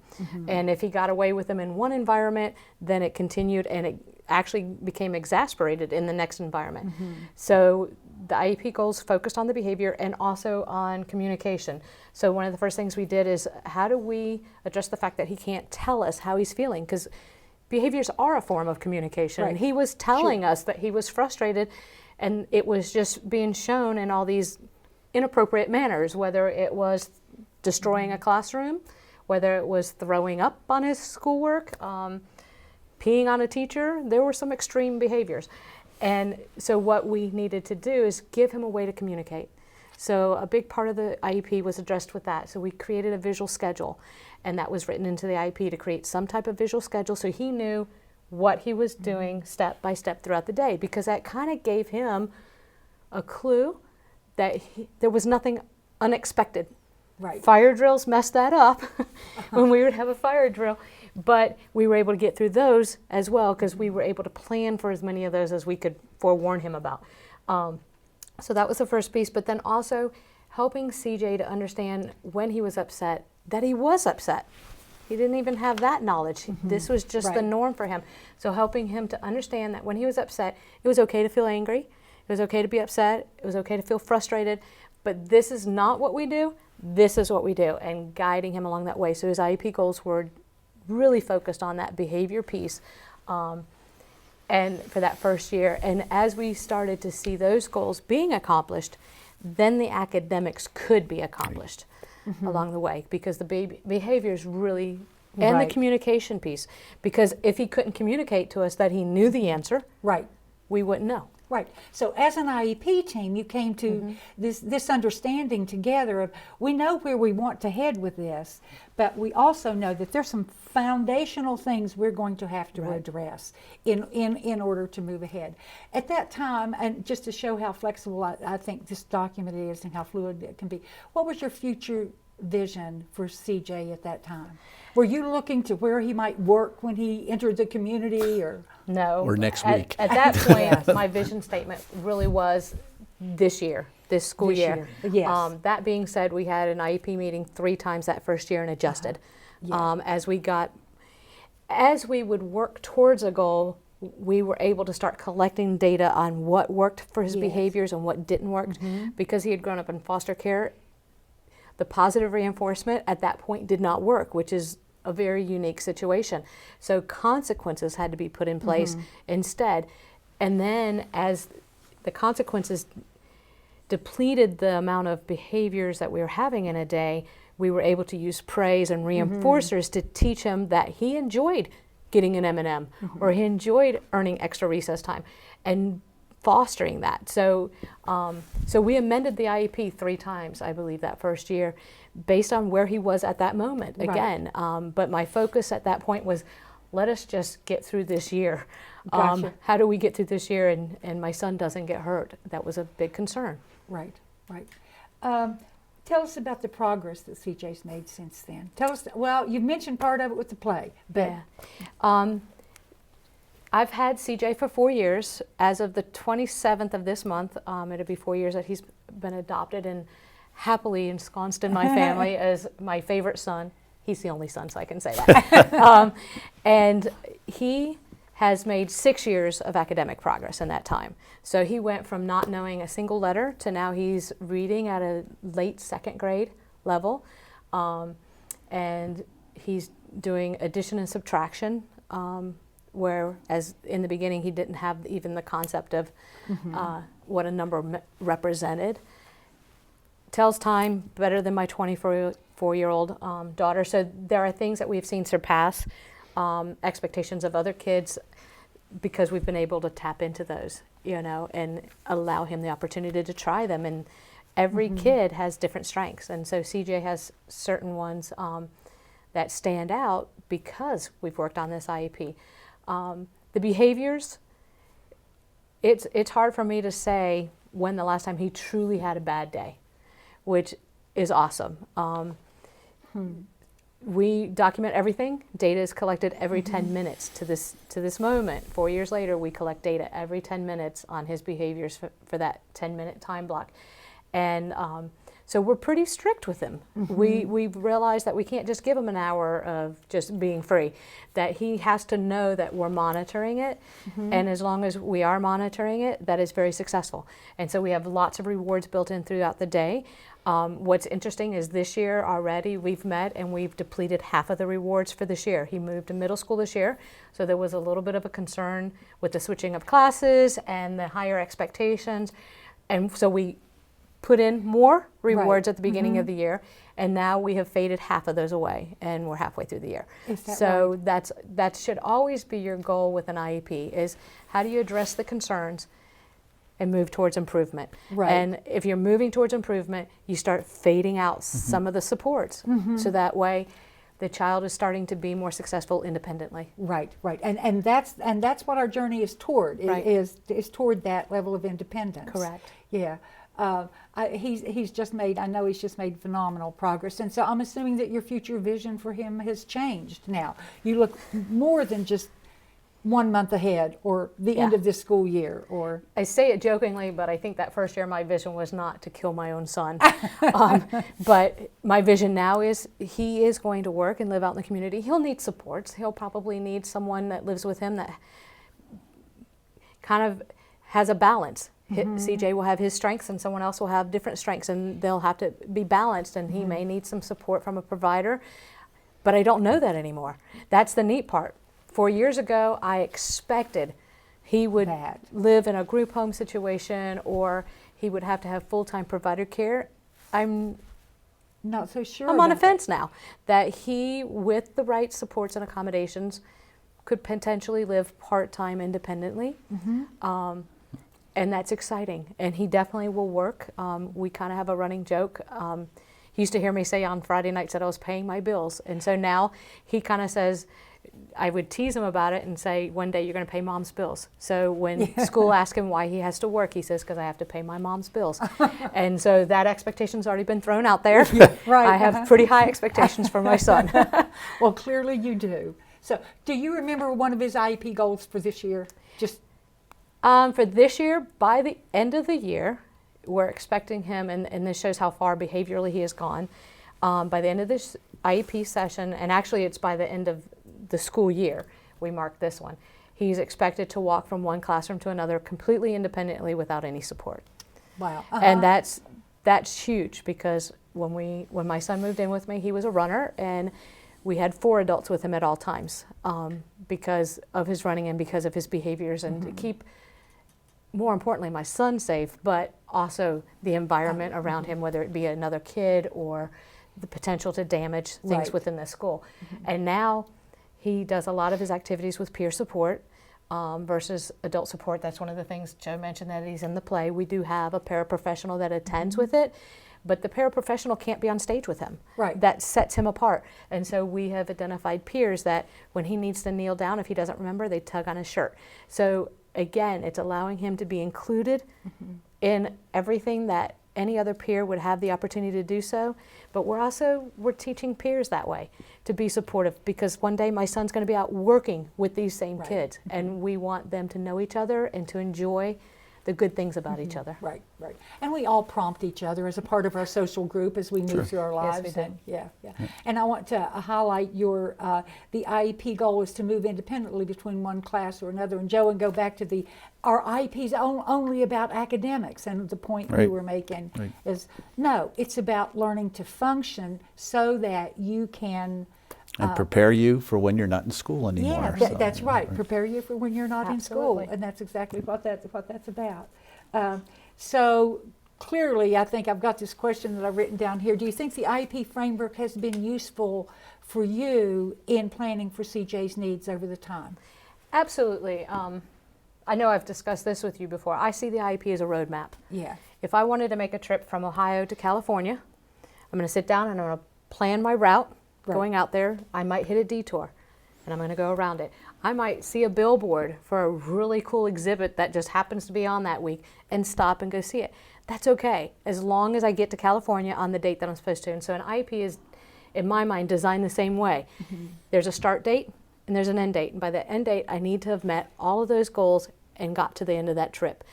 S2: And if he got away with them in one environment, then it continued and it actually became exasperated in the next environment. So the IEP goals focused on the behavior and also on communication. So one of the first things we did is, how do we address the fact that he can't tell us how he's feeling? Because behaviors are a form of communication.
S1: Right.
S2: And he was telling us that he was frustrated, and it was just being shown in all these inappropriate manners, whether it was destroying a classroom, whether it was throwing up on his schoolwork, peeing on a teacher. There were some extreme behaviors. And so what we needed to do is give him a way to communicate. So a big part of the IEP was addressed with that. So we created a visual schedule, and that was written into the IEP to create some type of visual schedule so he knew what he was doing step by step throughout the day, because that kind of gave him a clue that there was nothing unexpected.
S1: Right.
S2: Fire drills messed that up when we would have a fire drill, but we were able to get through those as well because we were able to plan for as many of those as we could forewarn him about. So that was the first piece, but then also helping CJ to understand when he was upset that he was upset. He didn't even have that knowledge. This was just the
S1: Right.
S2: norm for him. So helping him to understand that when he was upset, it was okay to feel angry, it was okay to be upset, it was okay to feel frustrated, but this is not what we do, this is what we do, and guiding him along that way. So his IEP goals were really focused on that behavior piece. And for that first year, and as we started to see those goals being accomplished, then the academics could be accomplished along the way, because the behaviors really, and
S1: Right.
S2: the communication piece, because if he couldn't communicate to us that he knew the answer,
S1: Right.
S2: we wouldn't know.
S1: Right. So as an IEP team, you came to this understanding together of, we know where we want to head with this, but we also know that there's some foundational things we're going to have to address in order to move ahead. At that time, and just to show how flexible I think this document is and how fluid it can be, what was your future vision for CJ at that time? Were you looking to where he might work when he entered the community, or?
S2: No.
S3: Or next week.
S2: At that point, my vision statement really was this year, this school
S1: This
S2: year.
S1: year, yes.
S2: That being said, we had an IEP meeting 3 times that first year and adjusted.
S1: Yeah.
S2: As we would work towards a goal, we were able to start collecting data on what worked for his
S1: Yes.
S2: behaviors and what didn't work. Because he had grown up in foster care, the positive reinforcement at that point did not work, which is a very unique situation. So consequences had to be put in place instead. And then as the consequences depleted the amount of behaviors that we were having in a day, we were able to use praise and reinforcers to teach him that he enjoyed getting an M&M or he enjoyed earning extra recess time and fostering that. So we amended the IEP 3 times, I believe, that first year based on where he was at that moment.
S1: Right.
S2: Again, but my focus at that point was, let us just get through this year.
S1: Gotcha.
S2: How do we get through this year and my son doesn't get hurt? That was a big concern.
S1: Right, right. Tell us about the progress that CJ's made since then. Tell us, well, you mentioned part of it with the play, but
S2: Yeah. I've had CJ for 4 years. As of the 27th of this month, it'll be 4 years that he's been adopted and happily ensconced in my family as my favorite son. He's the only son, so I can say that. And he has made 6 years of academic progress in that time. So he went from not knowing a single letter to now he's reading at a late 2nd grade level. And he's doing addition and subtraction, whereas in the beginning he didn't have even the concept of what a number represented. Tells time better than my 24-year-old daughter. So there are things that we've seen surpass expectations of other kids because we've been able to tap into those, and allow him the opportunity to try them. And every kid has different strengths. And so CJ has certain ones that stand out because we've worked on this IEP. The behaviors, it's hard for me to say when the last time he truly had a bad day, which is awesome. We document everything. Data is collected every 10 minutes to this moment. 4 years later, we collect data every 10 minutes on his behaviors for that 10-minute time block. And so we're pretty strict with him. We've realized that we can't just give him an hour of just being free, that he has to know that we're monitoring it. And as long as we are monitoring it, that is very successful. And so we have lots of rewards built in throughout the day. What's interesting is this year already we've met and we've depleted half of the rewards for this year. He moved to middle school this year, so there was a little bit of a concern with the switching of classes and the higher expectations. And so we put in more rewards at the beginning of the year, and now we have faded half of those away, and we're halfway through the year.
S1: Is that
S2: So that should always be your goal with an IEP, is how do you address the concerns and move towards improvement.
S1: Right.
S2: And if you're moving towards improvement, you start fading out some of the supports. So that way the child is starting to be more successful independently.
S1: right, and that's what our journey is toward.
S2: Right.
S1: Is toward that level of independence.
S2: Correct.
S1: Yeah. He's just made phenomenal progress, and so I'm assuming that your future vision for him has changed now. You look more than just 1 month ahead or the end
S2: Yeah.
S1: of this school year, or
S2: I say it jokingly, but I think that first year my vision was not to kill my own son. But my vision now is he is going to work and live out in the community. He'll need supports. He'll probably need someone that lives with him that kind of has a balance. CJ will have his strengths and someone else will have different strengths, and they'll have to be balanced, and he may need some support from a provider. But I don't know that anymore. That's the neat part. 4 years ago, I expected he would live in a group home situation or he would have to have full-time provider care. I'm
S1: not so sure.
S2: on a
S1: about
S2: fence now that he, with the right supports and accommodations, could potentially live part-time independently. And that's exciting. And he definitely will work. We kind of have a running joke. He used to hear me say on Friday nights that I was paying my bills. And so now he kind of says, I would tease him about it and say, one day you're going to pay mom's bills. So when school asks him why he has to work, he says, because I have to pay my mom's bills. And so that expectation's already been thrown out there.
S1: Right.
S2: I have pretty high expectations for my son.
S1: Well, clearly you do. So do you remember one of his IEP goals for this year? Just
S2: For this year, by the end of the year, we're expecting him, and this shows how far behaviorally he has gone, by the end of this IEP session, and actually it's by the end of the school year, we mark this one, he's expected to walk from one classroom to another completely independently without any support.
S1: Wow.
S2: And that's huge, because when my son moved in with me, he was a runner, and we had 4 adults with him at all times, because of his running and because of his behaviors, and to keep, more importantly, my son safe, but also the environment around him, whether it be another kid or the potential to damage things within the school. And now he does a lot of his activities with peer support versus adult support. That's one of the things Joe mentioned, that he's in the play. We do have a paraprofessional that attends with it, but the paraprofessional can't be on stage with him.
S1: Right.
S2: That sets him apart. And so we have identified peers that when he needs to kneel down, if he doesn't remember, they tug on his shirt. So again, it's allowing him to be included in everything that any other peer would have the opportunity to do so. But we're teaching peers that way, to be supportive, because one day my son's going to be out working with these same kids, and we want them to know each other and to enjoy the good things about each other.
S1: Right. And we all prompt each other as a part of our social group as we move through our lives.
S2: Yes, we do.
S1: And, yeah. And I want to highlight your, the IEP goal is to move independently between one class or another. And Joe, and go back to our IEP is only about academics, and the point you were making is, no, it's about learning to function so that you can
S3: and prepare you for when you're not in school anymore.
S1: Yeah, that's right. Prepare you for when you're not in school,
S2: Absolutely.
S1: and that's exactly what that's about. So clearly, I think I've got this question that I've written down here. Do you think the IEP framework has been useful for you in planning for CJ's needs over the time?
S2: Absolutely. I know I've discussed this with you before. I see the IEP as a roadmap.
S1: Yeah.
S2: If I wanted to make a trip from Ohio to California, I'm going to sit down and I'm going to plan my route. Going out there, I might hit a detour, and I'm going to go around it. I might see a billboard for a really cool exhibit that just happens to be on that week and stop and go see it. That's okay, as long as I get to California on the date that I'm supposed to. And so an IEP is, in my mind, designed the same way. There's a start date and there's an end date. And by the end date, I need to have met all of those goals and got to the end of that trip.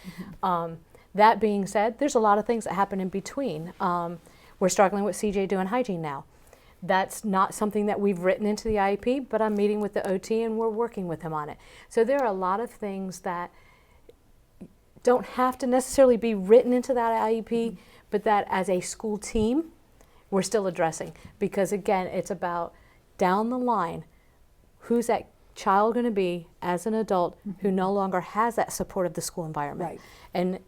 S2: That being said, there's a lot of things that happen in between. We're struggling with CJ doing hygiene now. That's not something that we've written into the IEP, but I'm meeting with the OT and we're working with him on it. So there are a lot of things that don't have to necessarily be written into that IEP, but that as a school team, we're still addressing. Because again, it's about down the line, who's that child going to be as an adult who no longer has that support of the school environment. And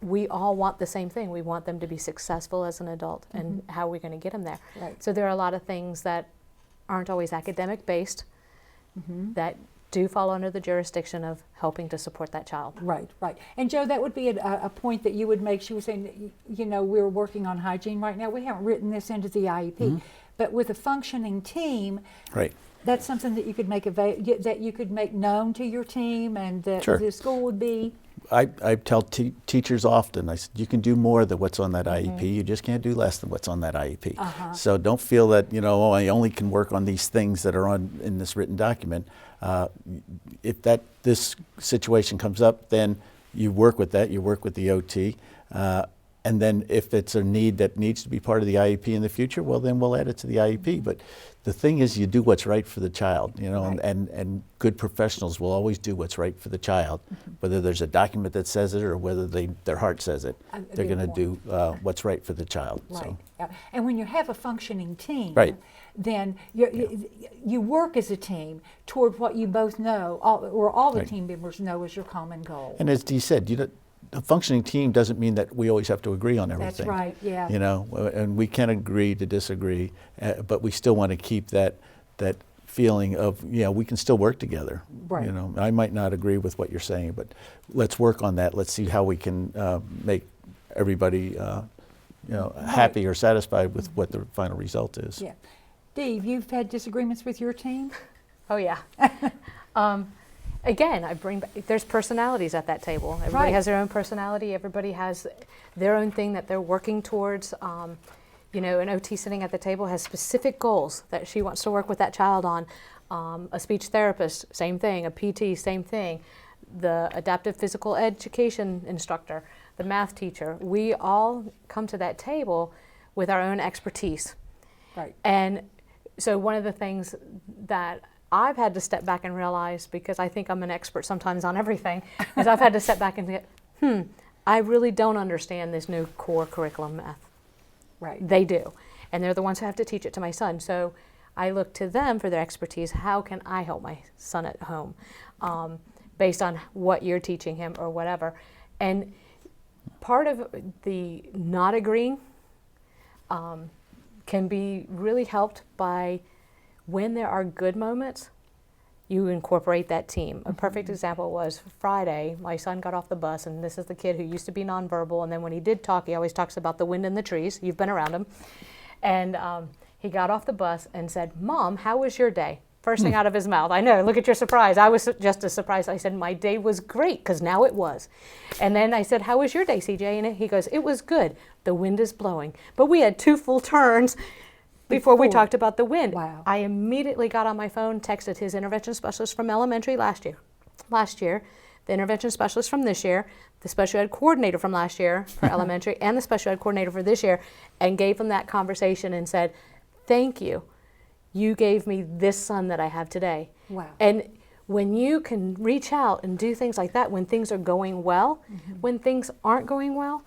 S2: we all want the same thing. We want them to be successful as an adult, and how are we going to get them there? So there are a lot of things that aren't always academic based that do fall under the jurisdiction of helping to support that child.
S1: Right. And Joe, that would be a point that you would make. She was saying, we're working on hygiene right now. We haven't written this into the IEP, but with a functioning team, that's something that you could make known to your team, and that the school would be.
S3: I tell teachers often, I said, you can do more than what's on that IEP. You just can't do less than what's on that IEP. So don't feel that, I only can work on these things that are in this written document. If this situation comes up, then you work with that. You work with the OT. And then if it's a need that needs to be part of the IEP in the future, well, then we'll add it to the IEP. But the thing is, you do what's right for the child, and good professionals will always do what's right for the child, whether there's a document that says it or whether their heart says it. They're going to do what's right for the child. So.
S1: And when you have a functioning team, then you work as a team toward what you both know, or all the team members know is your common goal.
S3: And as Dee said, a functioning team doesn't mean that we always have to agree on everything.
S1: That's right, yeah.
S3: And we can agree to disagree, but we still want to keep that feeling of, we can still work together.
S1: Right.
S3: I might not agree with what you're saying, but let's work on that. Let's see how we can make everybody, happy or satisfied with what the final result is.
S1: Yeah. Dee, you've had disagreements with your team?
S2: Oh yeah. Again, there's personalities at that table. Everybody has their own personality. Everybody has their own thing that they're working towards. An OT sitting at the table has specific goals that she wants to work with that child on. A speech therapist, same thing. A PT, same thing. The adaptive physical education instructor, the math teacher. We all come to that table with our own expertise.
S1: Right.
S2: And so one of the things that I've had to step back and realize, because I think I'm an expert sometimes on everything, is I've had to step back and get, I really don't understand this new core curriculum math.
S1: Right.
S2: They do. And they're the ones who have to teach it to my son. So I look to them for their expertise. How can I help my son at home based on what you're teaching him or whatever? And part of the not agreeing can be really helped by when there are good moments, you incorporate that team. A perfect example was Friday, my son got off the bus, and this is the kid who used to be nonverbal, and then when he did talk, he always talks about the wind and the trees. You've been around him. And he got off the bus and said, "Mom, how was your day?" First thing out of his mouth. I know, look at your surprise. I was just as surprised. I said, "My day was great," because now it was. And then I said, "How was your day, CJ?" And he goes, "It was good. The wind is blowing." But we had 2 full turns before we talked about the wind.
S1: Wow.
S2: I immediately got on my phone, texted his intervention specialist from elementary last year, the intervention specialist from this year, the special ed coordinator from last year for elementary, and the special ed coordinator for this year, and gave them that conversation and said, "Thank you. You gave me this son that I have today."
S1: Wow.
S2: And when you can reach out and do things like that, when things are going well, when things aren't going well,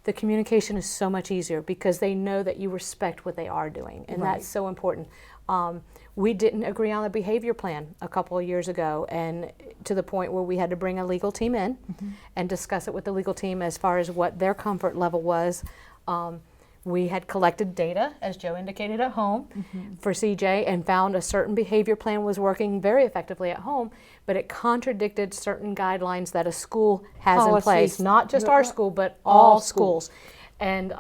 S2: the communication is so much easier because they know that you respect what they are doing, and
S1: Right.
S2: that's so important. We didn't agree on a behavior plan a couple of years ago, and to the point where we had to bring a legal team in and discuss it with the legal team as far as what their comfort level was. We had collected data, as Joe indicated, at home for CJ, and found a certain behavior plan was working very effectively at home, but it contradicted certain guidelines that a school has in place,
S1: Policies.
S2: not just our school, but all schools. And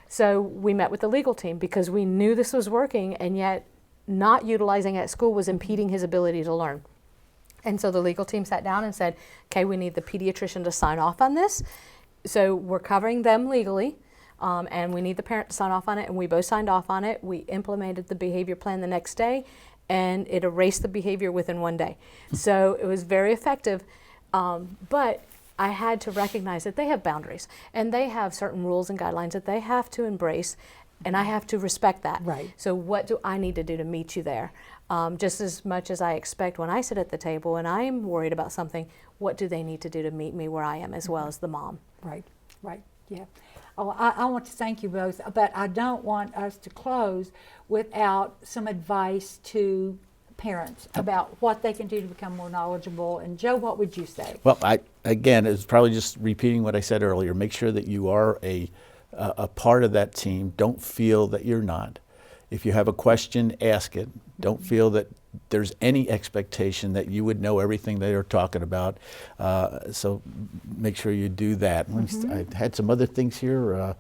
S2: so we met with the legal team because we knew this was working, and yet not utilizing it at school was impeding his ability to learn. And so the legal team sat down and said, "Okay, we need the pediatrician to sign off on this." So we're covering them legally. And we need the parent to sign off on it, and we both signed off on it. We implemented the behavior plan the next day, and it erased the behavior within 1 day. So it was very effective, but I had to recognize that they have boundaries, and they have certain rules and guidelines that they have to embrace, and I have to respect that.
S1: Right.
S2: So what do I need to do to meet you there? Just as much as I expect when I sit at the table and I'm worried about something, what do they need to do to meet me where I am as well as the mom?
S1: Right, right, yeah. Oh, I want to thank you both, but I don't want us to close without some advice to parents about what they can do to become more knowledgeable. And Joe, what would you say?
S3: Well, again, it's probably just repeating what I said earlier. Make sure that you are a part of that team. Don't feel that you're not. If you have a question, ask it. Don't feel that there's any expectation that you would know everything they are talking about. So make sure you do that. I had some other things here.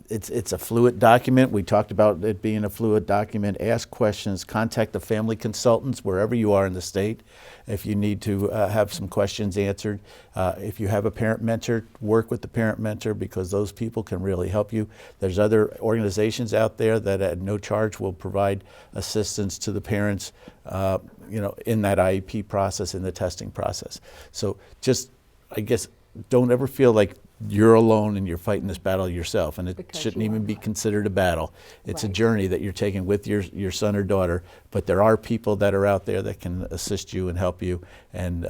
S3: It's a fluid document. We talked about it being a fluid document. Ask questions. Contact the family consultants wherever you are in the state if you need to have some questions answered. If you have a parent mentor, work with the parent mentor because those people can really help you. There's other organizations out there that at no charge will provide assistance to the parents in that IEP process, in the testing process. So just, I guess, don't ever feel like you're alone and you're fighting this battle yourself, and it
S1: Because
S3: shouldn't
S1: you
S3: even
S1: are
S3: be
S1: not.
S3: considered a battle. It's a
S1: Right.
S3: journey that you're taking with your son or daughter, but there are people that are out there that can assist you and help you, and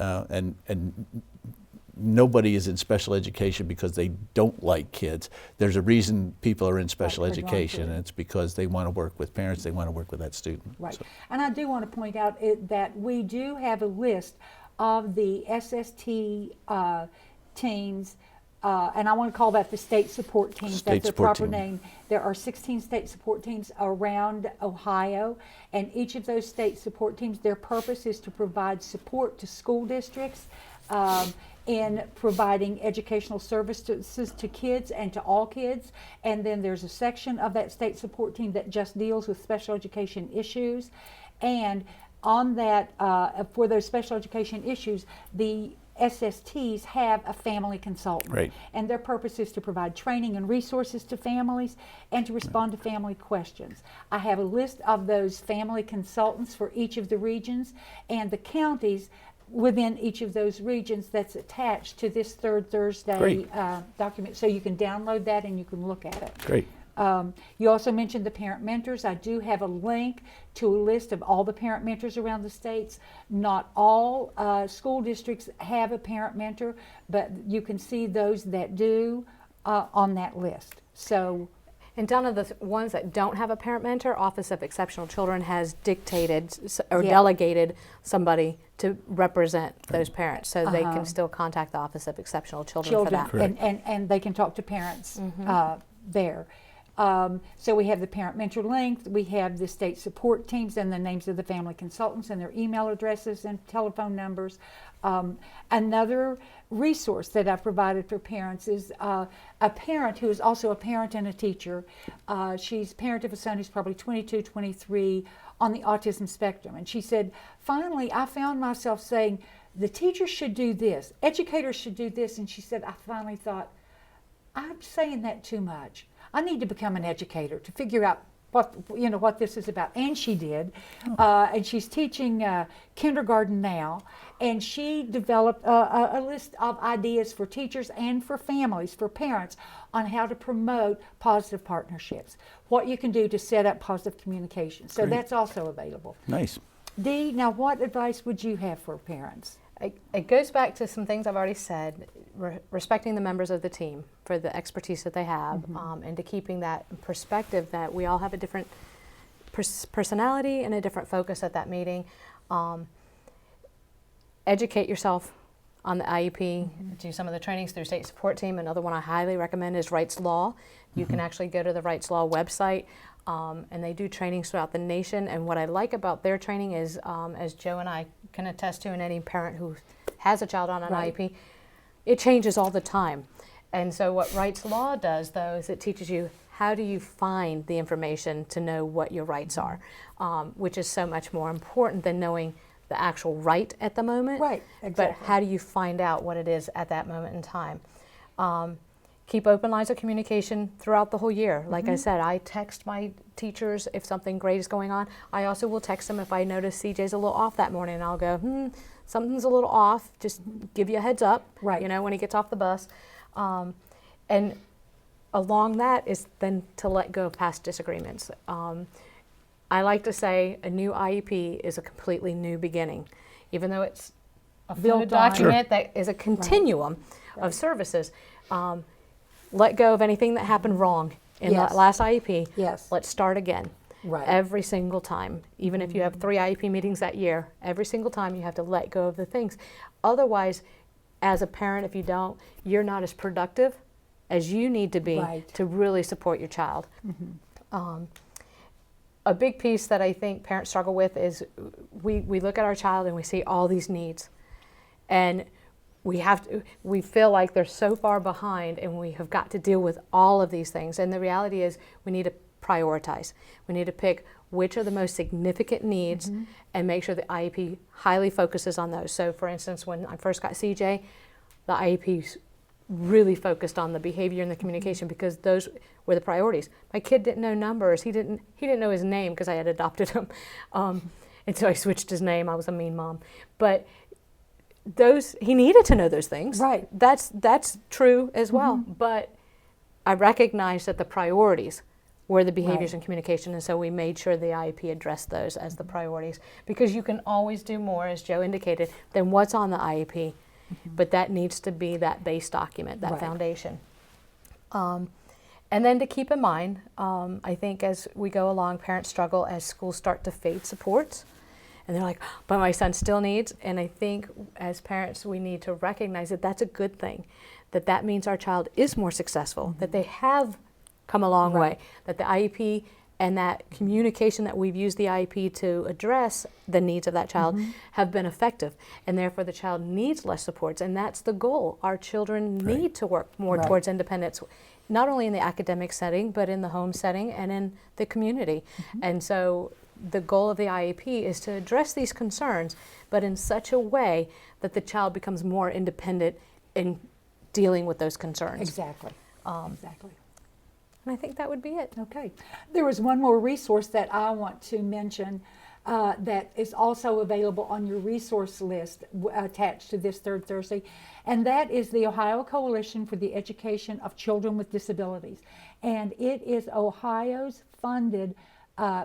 S3: nobody is in special education because they don't like kids. There's a reason people are in special
S1: Right, they're drawn to
S3: education,
S1: it.
S3: and it's because they want to work with parents, they want to work with that student.
S1: Right.
S3: So-
S1: And I do want to point out that we do have a list of the SST teams, and I want to call that the state support teams.
S3: State
S1: That's their
S3: support
S1: proper
S3: team.
S1: name. There are 16 state support teams around Ohio, and each of those state support teams, their purpose is to provide support to school districts in providing educational services to kids and to all kids. And then there's a section of that state support team that just deals with special education issues. And on that, for those special education issues, the SSTs have a family consultant.
S3: Right.
S1: And their purpose is to provide training and resources to families and to respond to family questions. I have a list of those family consultants for each of the regions, and the counties within each of those regions that's attached to this Third Thursday
S3: Great.
S1: document. So you can download that and you can look at it.
S3: Great.
S1: You also mentioned the parent mentors. I do have a link to a list of all the parent mentors around the states. Not all school districts have a parent mentor, but you can see those that do on that list. So,
S2: And Donna, the ones that don't have a parent mentor, Office of Exceptional Children has dictated or delegated somebody to represent those parents, so they can still contact the Office of Exceptional Children for that.
S3: Correct.
S1: and they can talk to parents there. So we have the parent mentor link, we have the state support teams and the names of the family consultants and their email addresses and telephone numbers. Another resource that I provided for parents is a parent who is also a parent and a teacher. She's a parent of a son who's probably 22, 23 on the autism spectrum. And she said, finally, I found myself saying, the teachers should do this, educators should do this. And she said, I finally thought, I'm saying that too much. I need to become an educator to figure out what this is about. And she did. And she's teaching kindergarten now. And she developed a list of ideas for teachers and for families, for parents, on how to promote positive partnerships, what you can do to set up positive communication. So that's also available.
S3: Nice.
S1: Dee, now what advice would you have for parents?
S2: It goes back to some things I've already said, respecting the members of the team for the expertise that they have, and to keeping that perspective that we all have a different personality and a different focus at that meeting. Educate yourself on the IEP, do some of the trainings through state support team. Another one I highly recommend is Rights Law. You can actually go to the Rights Law website, and they do trainings throughout the nation. And what I like about their training is, as Joe and I can attest to, and any parent who has a child on an IEP, it changes all the time. And so what Rights Law does, though, is it teaches you how do you find the information to know what your rights are, which is so much more important than knowing the actual right at the moment.
S1: Right, exactly.
S2: But how do you find out what it is at that moment in time? Keep open lines of communication throughout the whole year. Like I said, I text my teachers if something great is going on. I also will text them if I notice CJ's a little off that morning, and I'll go, something's a little off, just give you a heads up, when he gets off the bus. And along that is then to let go of past disagreements. I like to say a new IEP is a completely new beginning, even though it's a fluid document that is a continuum of services. Let go of anything that happened wrong in the last IEP.
S1: Yes.
S2: Let's start again.
S1: Right.
S2: Every single time. Even if you have 3 IEP meetings that year, every single time you have to let go of the things. Otherwise, as a parent, if you don't, you're not as productive as you need to be to really support your child. A big piece that I think parents struggle with is we look at our child and we see all these needs. And we feel like they're so far behind, and we have got to deal with all of these things. And the reality is we need to prioritize. We need to pick which are the most significant needs and make sure the IEP highly focuses on those. So for instance, when I first got CJ, the IEP really focused on the behavior and the communication because those were the priorities. My kid didn't know numbers. He didn't know his name because I had adopted him. And so I switched his name. I was a mean mom. But he needed to know those things.
S1: Right.
S2: That's true as well. But I recognized that the priorities were the behaviors and communication, and so we made sure the IEP addressed those as the priorities, because you can always do more, as Joe indicated, than what's on the IEP, but that needs to be that base document, that foundation. And then to keep in mind, I think as we go along, parents struggle as schools start to fade supports. And they're like, but my son still needs. And I think as parents, we need to recognize that that's a good thing, that means our child is more successful, that they have come a long way, that the IEP and that communication that we've used the IEP to address the needs of that child have been effective. And therefore the child needs less supports. And that's the goal. Our children need to work more towards independence, not only in the academic setting, but in the home setting and in the community. And so the goal of the IEP is to address these concerns, but in such a way that the child becomes more independent in dealing with those concerns.
S1: Exactly. Exactly.
S2: And I think that would be it.
S1: Okay. There was one more resource that I want to mention. that is also available on your resource list attached to this third Thursday, and that is the Ohio Coalition for the Education of Children with Disabilities. And it is Ohio's funded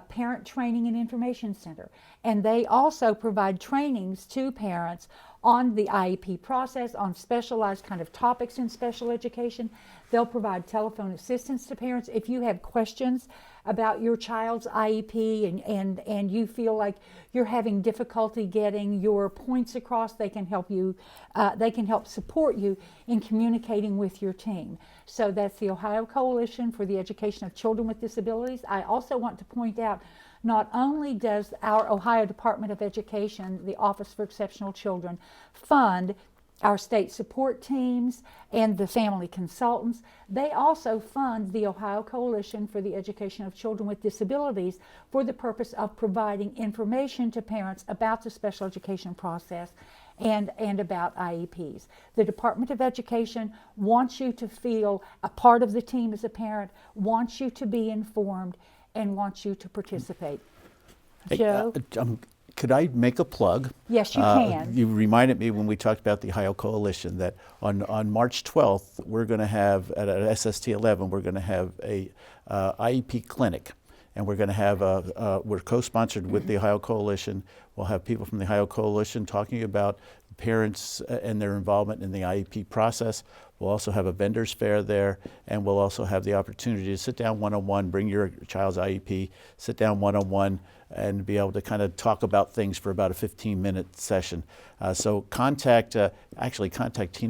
S1: parent training and information center. And they also provide trainings to parents on the IEP process, on specialized kind of topics in special education. They'll provide telephone assistance to parents. If you have questions about your child's IEP and you feel like you're having difficulty getting your points across, they can help you, they can help support you in communicating with your team. So that's the Ohio Coalition for the Education of Children with Disabilities. I also want to point out, not only does our Ohio Department of Education, the Office for Exceptional Children, fund our state support teams and the family consultants, they also fund the Ohio Coalition for the Education of Children with Disabilities for the purpose of providing information to parents about the special education process and about IEPs. The Department of Education wants you to feel a part of the team as a parent, wants you to be informed, and wants you to participate. Joe?
S3: Could I make a plug?
S1: Yes, you can.
S3: You reminded me when we talked about the Ohio Coalition that on March 12th, we're going to have, at SST 11, we're going to have a IEP clinic. And we're going to have, we're co-sponsored with the Ohio Coalition. We'll have people from the Ohio Coalition talking about parents and their involvement in the IEP process. We'll also have a vendors fair there, and we'll also have the opportunity to sit down one-on-one, bring your child's IEP, sit down one-on-one, and be able to kind of talk about things for about a 15-minute session. So contact Tina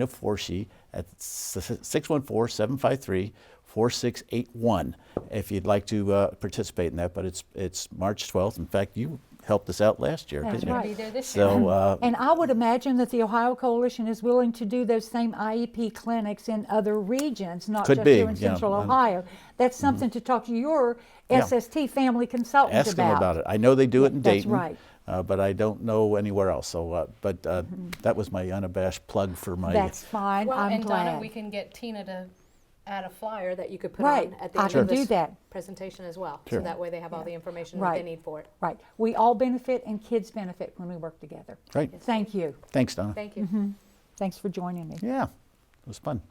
S3: Forshee at 614-753-4681 if you'd like to participate in that. But it's March 12th. In fact, you helped us out last year,
S1: That's
S3: didn't
S1: right.
S3: you?
S2: Be there this year.
S3: So,
S1: And I would imagine that the Ohio Coalition is willing to do those same IEP clinics in other regions, not
S3: Could
S1: just
S3: be,
S1: here in
S3: yeah.
S1: Central Ohio. That's something to talk to your
S3: Yeah.
S1: SST family consultant
S3: ask them about it. I know they do it in
S1: That's
S3: Dayton,
S1: right.
S3: but I don't know anywhere else. So, that was my unabashed plug for my.
S1: That's fine.
S2: Well,
S1: I'm
S2: and
S1: glad.
S2: Donna, we can get Tina to add a flyer that you could put
S1: Right.
S2: on at the
S1: I
S2: end
S1: can
S2: of
S1: do
S2: this
S1: that.
S2: presentation as well.
S3: Sure.
S2: So that way they have all the information that
S1: Right.
S2: they need for it.
S1: Right. We all benefit and kids benefit when we work together.
S3: Right.
S1: Thank you.
S3: Thanks, Donna.
S2: Thank you.
S1: Thanks for joining me.
S3: Yeah, it was fun.